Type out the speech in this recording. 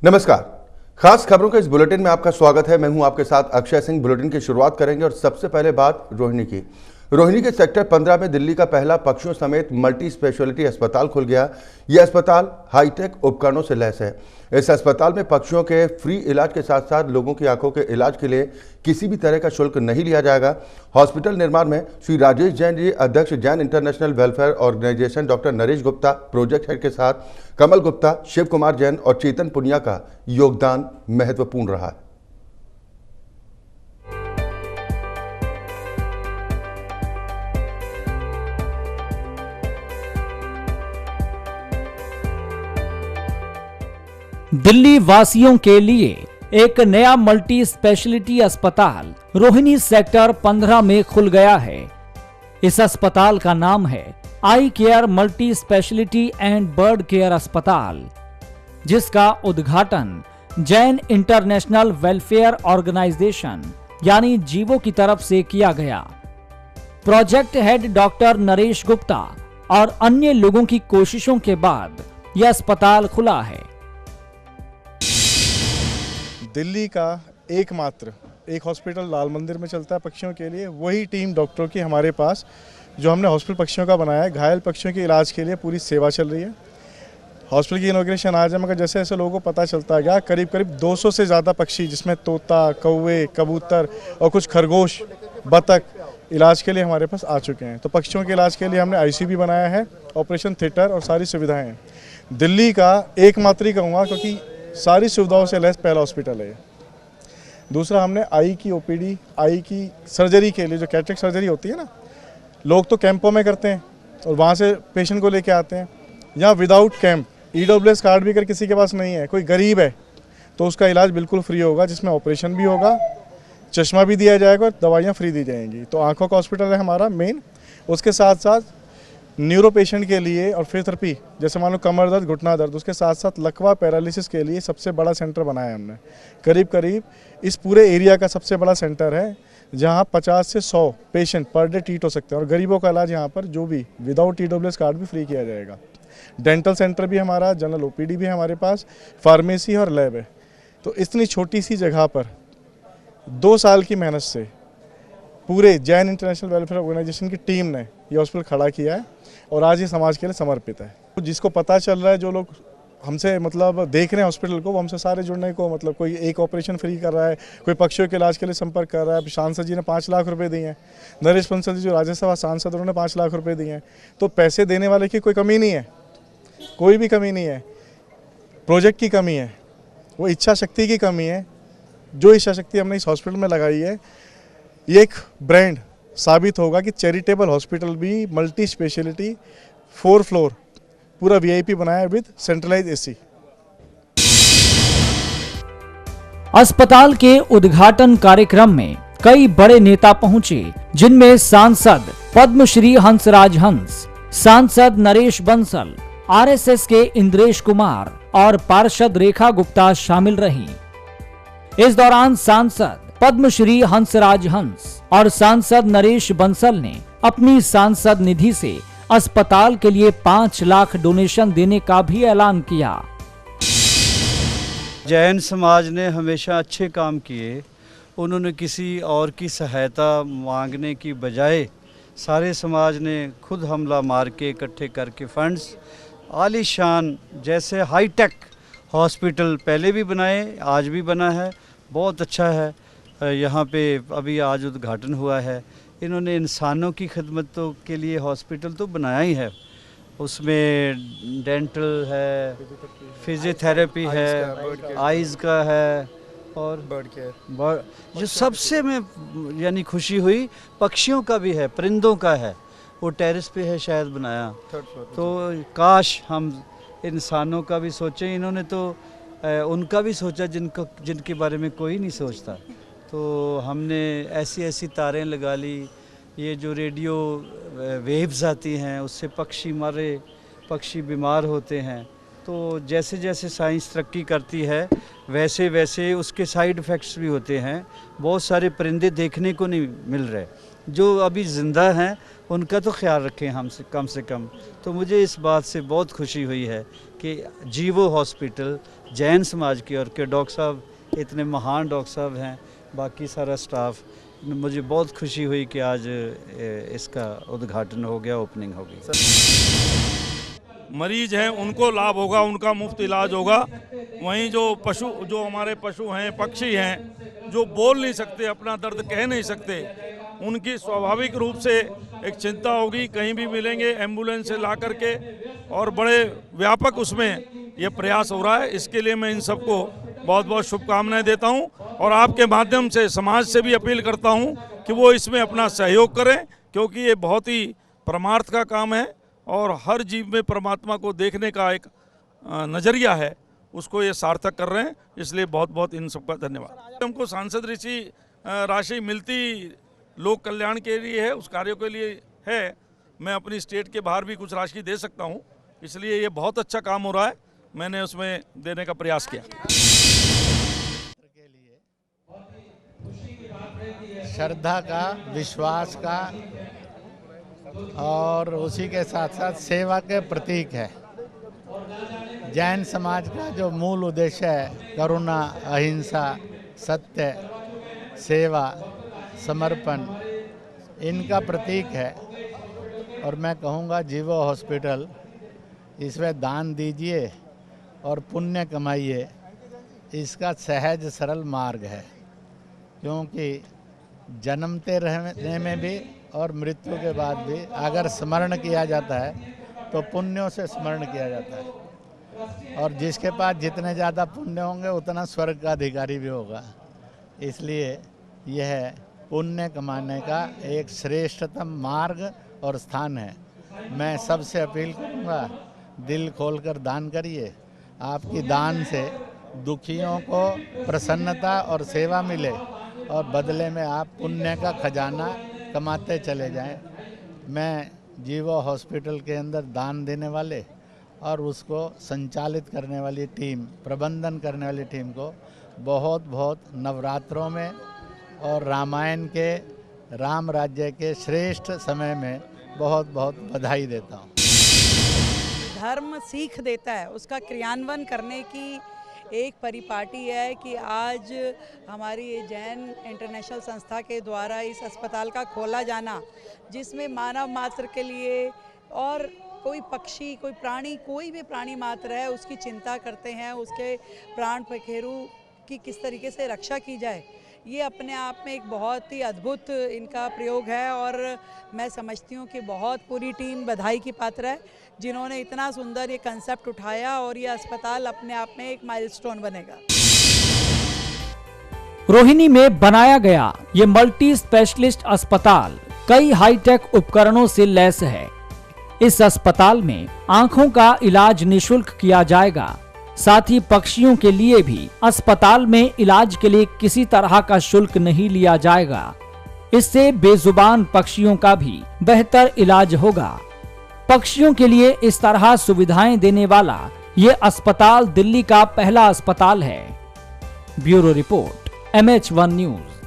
नमस्कार। खास खबरों के इस बुलेटिन में आपका स्वागत है। मैं हूं आपके साथ अक्षय सिंह। बुलेटिन की शुरुआत करेंगे और सबसे पहले बात रोहिणी की। रोहिणी के सेक्टर 15 में दिल्ली का पहला पक्षियों समेत मल्टी स्पेशलिटी अस्पताल खुल गया। यह अस्पताल हाईटेक उपकरणों से लैस है। इस अस्पताल में पक्षियों के फ्री इलाज के साथ साथ लोगों की आंखों के इलाज के लिए किसी भी तरह का शुल्क नहीं लिया जाएगा। हॉस्पिटल निर्माण में श्री राजेश जैन जी, अध्यक्ष Jain international welfare organisation, doctor Naresh Gupta project head के साथ कमल गुप्ता, शिव कुमार जैन और चेतन पुनिया का योगदान महत्वपूर्ण रहा है। दिल्ली वासियों के लिए एक नया मल्टी स्पेशलिटी अस्पताल रोहिणी सेक्टर 15 में खुल गया है। इस अस्पताल का नाम है eye care multi speciality and bird care अस्पताल, जिसका उद्घाटन जैन इंटरनेशनल वेलफेयर ऑर्गेनाइजेशन यानी जीवो की तरफ से किया गया। Project head doctor Naresh Gupta और अन्य लोगों की कोशिशों के बाद यह अस्पताल खुला है। दिल्ली का एकमात्र एक हॉस्पिटल लाल मंदिर में चलता है पक्षियों के लिए। वही टीम डॉक्टरों की हमारे पास जो हमने हॉस्पिटल पक्षियों का बनाया है। घायल पक्षियों के इलाज के लिए पूरी सेवा चल रही है। हॉस्पिटल की इनॉग्रेशन आज है, मगर जैसे जैसे लोगों को पता चलता गया करीब करीब 200 से ज़्यादा पक्षी, जिसमें तोता, कौवे, कबूतर और कुछ खरगोश, बतख इलाज के लिए हमारे पास आ चुके हैं। तो पक्षियों के इलाज के लिए हमने ICU भी बनाया है, ऑपरेशन थिएटर और सारी सुविधाएँ हैं। दिल्ली का एकमात्र ही कहूँगा, क्योंकि सारी सुविधाओं से लैस पहला हॉस्पिटल है। दूसरा, हमने आई की OPD, आई की सर्जरी के लिए जो कैटरेक्ट सर्जरी होती है ना, लोग तो कैंपों में करते हैं और वहाँ से पेशेंट को लेके आते हैं। यहाँ विदाउट कैंप EWS कार्ड भी अगर किसी के पास नहीं है, कोई गरीब है, तो उसका इलाज बिल्कुल फ्री होगा, जिसमें ऑपरेशन भी होगा, चश्मा भी दिया जाएगा और दवाइयाँ फ्री दी जाएंगी। तो आँखों का हॉस्पिटल है हमारा मेन। उसके साथ साथ न्यूरो पेशेंट के लिए और फिजियोथेरेपी, जैसे मान लो कमर दर्द, घुटना दर्द, उसके साथ साथ लकवा पैरालिसिस के लिए सबसे बड़ा सेंटर बनाया है हमने। करीब करीब इस पूरे एरिया का सबसे बड़ा सेंटर है, जहां 50 से 100 पेशेंट पर डे ट्रीट हो सकते हैं और गरीबों का इलाज यहां पर जो भी विदाउट EWS कार्ड भी फ्री किया जाएगा। डेंटल सेंटर भी हमारा, जनरल OPD भी हमारे पास, फार्मेसी और लैब है। तो इतनी छोटी सी जगह पर 2 साल की मेहनत से पूरे जैन इंटरनेशनल वेलफेयर ऑर्गेनाइजेशन की टीम ने ये हॉस्पिटल खड़ा किया है और आज ये समाज के लिए समर्पित है। जिसको पता चल रहा है, जो लोग हमसे मतलब देख रहे हैं हॉस्पिटल को, वो हमसे सारे जुड़ने को, मतलब कोई एक ऑपरेशन फ्री कर रहा है, कोई पक्षियों के इलाज के लिए संपर्क कर रहा है। सांसद जी ने 5 लाख रुपए दिए हैं, नरेश बंसल जी जो राज्यसभा सांसद, उन्होंने 5 लाख रुपए दिए हैं। तो पैसे देने वाले की कोई कमी नहीं है, कोई भी कमी नहीं है। प्रोजेक्ट की कमी है, वो इच्छा शक्ति की कमी है। जो इच्छा शक्ति हमने इस हॉस्पिटल में लगाई है, ये एक ब्रांड साबित होगा कि चैरिटेबल हॉस्पिटल भी मल्टी स्पेशलिटी 4 फ्लोर पूरा VIP बनाया विद सेंट्रलाइज AC। अस्पताल के उद्घाटन कार्यक्रम में कई बड़े नेता पहुंचे, जिनमें सांसद पद्मश्री हंसराज हंस, सांसद नरेश बंसल, RSS के इंद्रेश कुमार और पार्षद रेखा गुप्ता शामिल रहीं। इस दौरान सांसद पद्मश्री हंसराज हंस और सांसद नरेश बंसल ने अपनी सांसद निधि से अस्पताल के लिए 5 लाख डोनेशन देने का भी ऐलान किया। जैन समाज ने हमेशा अच्छे काम किए। उन्होंने किसी और की सहायता मांगने की बजाय सारे समाज ने खुद हमला मार के इकट्ठे करके फंड्स आलीशान जैसे हाईटेक हॉस्पिटल पहले भी बनाए, आज भी बना है, बहुत अच्छा है। यहाँ पे अभी आज उद्घाटन हुआ है। इन्होंने इंसानों की खिदमत तो के लिए हॉस्पिटल तो बनाया ही है, उसमें डेंटल है, फिजियोथेरेपी है, आइज़ का है और बर्ड केयर। जो सबसे में यानी खुशी हुई, पक्षियों का भी है, परिंदों का है, वो टेरेस पे है शायद बनाया। तो काश हम इंसानों का भी सोचें। इन्होंने तो उनका भी सोचा जिनके बारे में कोई नहीं सोचता। तो हमने ऐसी ऐसी तारें लगा ली, ये जो रेडियो वेव्स आती हैं उससे पक्षी बीमार होते हैं। तो जैसे जैसे साइंस तरक्की करती है वैसे वैसे उसके साइड इफ़ेक्ट्स भी होते हैं। बहुत सारे परिंदे देखने को नहीं मिल रहे, जो अभी ज़िंदा हैं उनका तो ख्याल रखें हम से कम। तो मुझे इस बात से बहुत खुशी हुई है कि जीवो हॉस्पिटल जैन समाज की, और के डॉक्टर साहब इतने महान डॉक्टर साहब हैं, बाकी सारा स्टाफ, मुझे बहुत खुशी हुई कि आज इसका उद्घाटन हो गया, ओपनिंग हो गई। मरीज हैं उनको लाभ होगा, उनका मुफ्त इलाज होगा। वहीं जो हमारे पशु हैं, पक्षी हैं, जो बोल नहीं सकते, अपना दर्द कह नहीं सकते, उनकी स्वाभाविक रूप से एक चिंता होगी, कहीं भी मिलेंगे एम्बुलेंस से ला करके, और बड़े व्यापक उसमें ये प्रयास हो रहा है। इसके लिए मैं इन सबको बहुत बहुत शुभकामनाएं देता हूं, और आपके माध्यम से समाज से भी अपील करता हूं कि वो इसमें अपना सहयोग करें, क्योंकि ये बहुत ही परमार्थ का काम है और हर जीव में परमात्मा को देखने का एक नज़रिया है, उसको ये सार्थक कर रहे हैं। इसलिए बहुत बहुत इन सबका धन्यवाद। हमको सांसद राशि मिलती लोक कल्याण के लिए है, उस कार्यों के लिए है। मैं अपनी स्टेट के बाहर भी कुछ राशि दे सकता हूँ, इसलिए ये बहुत अच्छा काम हो रहा है, मैंने उसमें देने का प्रयास किया। श्रद्धा का, विश्वास का और उसी के साथ साथ सेवा के प्रतीक है। जैन समाज का जो मूल उद्देश्य है, करुणा, अहिंसा, सत्य, सेवा, समर्पण, इनका प्रतीक है। और मैं कहूँगा जीवो हॉस्पिटल, इसमें दान दीजिए और पुण्य कमाइए, इसका सहज सरल मार्ग है। क्योंकि जन्मते रहने में भी और मृत्यु के बाद भी अगर स्मरण किया जाता है तो पुण्यों से स्मरण किया जाता है, और जिसके पास जितने ज़्यादा पुण्य होंगे उतना स्वर्ग का अधिकारी भी होगा। इसलिए यह पुण्य कमाने का एक श्रेष्ठतम मार्ग और स्थान है। मैं सबसे अपील करूँगा, दिल खोलकर दान करिए। आपकी दान से दुखियों को प्रसन्नता और सेवा मिले, और बदले में आप पुण्य का खजाना कमाते चले जाएं। मैं जीवो हॉस्पिटल के अंदर दान देने वाले और उसको संचालित करने वाली टीम, प्रबंधन करने वाली टीम को बहुत बहुत नवरात्रों में और रामायण के, राम राज्य के श्रेष्ठ समय में बहुत बहुत बधाई देता हूँ। धर्म सीख देता है, उसका क्रियान्वयन करने की एक परिपाटी है कि आज हमारी जैन इंटरनेशनल संस्था के द्वारा इस अस्पताल का खोला जाना, जिसमें मानव मात्र के लिए और कोई पक्षी, कोई प्राणी, कोई भी प्राणी मात्र है, उसकी चिंता करते हैं, उसके प्राण पखेरु की किस तरीके से रक्षा की जाए, ये अपने आप में एक बहुत ही अद्भुत इनका प्रयोग है। और मैं समझती हूँ कि बहुत पूरी टीम बधाई की पात्र है, जिन्होंने इतना सुंदर ये कंसेप्ट उठाया, और ये अस्पताल अपने आप में एक माइलस्टोन बनेगा। रोहिणी में बनाया गया ये मल्टी स्पेशलिस्ट अस्पताल कई हाईटेक उपकरणों से लैस है। इस अस्पताल में आंखों का इलाज निशुल्क किया जाएगा। साथ ही पक्षियों के लिए भी अस्पताल में इलाज के लिए किसी तरह का शुल्क नहीं लिया जाएगा। इससे बेजुबान पक्षियों का भी बेहतर इलाज होगा। पक्षियों के लिए इस तरह सुविधाएं देने वाला ये अस्पताल दिल्ली का पहला अस्पताल है। Bureau report, MH1 news.